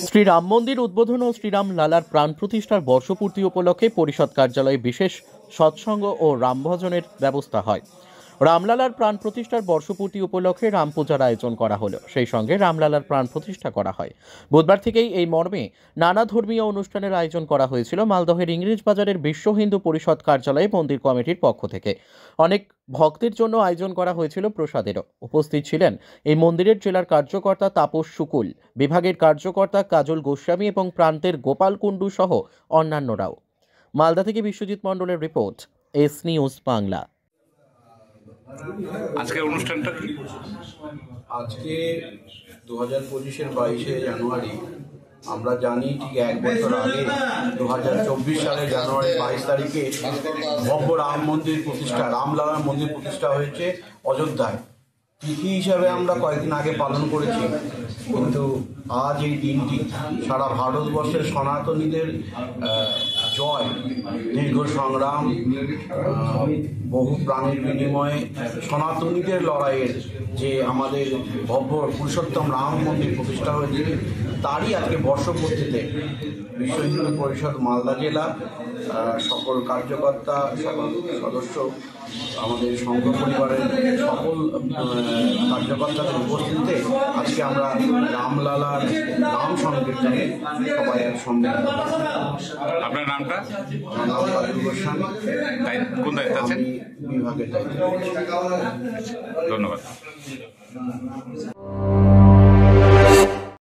শ্রীরাম মন্দির উদ্বোধন ও শ্রীরাম লালার প্রাণ প্রতিষ্ঠার বর্ষপূর্তি উপলক্ষে পরিষদ কার্যালয়ে বিশেষ সৎসঙ্গ ও রামভজনের ব্যবস্থা হয়। রামলালার প্রাণ প্রতিষ্ঠার বর্ষপূর্তি উপলক্ষে রাম পূজার আয়োজন করা হলো, সেই সঙ্গে রামলালার প্রাণ প্রতিষ্ঠা করা হয়। বুধবার থেকেই এই মর্মে নানা ধর্মীয় অনুষ্ঠানের আয়োজন করা হয়েছিল মালদহের ইংরেজ বাজারের বিশ্ব হিন্দু পরিষদ কার্যালয়ে মন্দির কমিটির পক্ষ থেকে। অনেক ভক্তের জন্য আয়োজন করা হয়েছিল প্রসাদেরও। উপস্থিত ছিলেন এই মন্দিরের জেলার কার্যকর্তা তাপস শুকুল, বিভাগের কার্যকর্তা কাজল গোস্বামী এবং প্রান্তের গোপাল কুণ্ডু সহ অন্যান্যরাও। মালদা থেকে বিশ্বজিৎ মণ্ডলের রিপোর্ট, এস নিউজ বাংলা। আজকের অনুষ্ঠানটা কি? আজকে 2025-এর 22শে জানুয়ারি, আমরা জানি ঠিক এক বছর আগে 2024 সালের জানুয়ারি 22 তারিখে ভব্য রাম মন্দির প্রতিষ্ঠা, রামলালার মন্দির প্রতিষ্ঠা হয়েছে অযোধ্যায়। তিথি হিসাবে আমরা কয়েকদিন আগে পালন করেছি, কিন্তু আজ এই দিনটি সারা ভারতবর্ষের সনাতনীদের জয়, দীর্ঘ সংগ্রাম, বহু প্রাণের বিনিময়ে সনাতনীদের লড়াইয়ের যে আমাদের ভব্য পুরুষোত্তম রাম মন্দির প্রতিষ্ঠা হয়েছে, তারই আজকে বর্ষপূর্তিতে বিশ্ব হিন্দু পরিষদ মালদা জেলা সকল কার্যকর্তা, সকল সদস্য, আমাদের সংঘ পরিবারের সকল কার্যকর্তাদের উপস্থিতিতে আজকে আমরা রামলালার নাম সংকীর্তনে সবাই সম্মিলিত। আপনার নামটা? আমার নাম কাজল গোস্বামী, কোন দায়িত্ব আছেন? বিভাগের দায়িত্ব। ধন্যবাদ।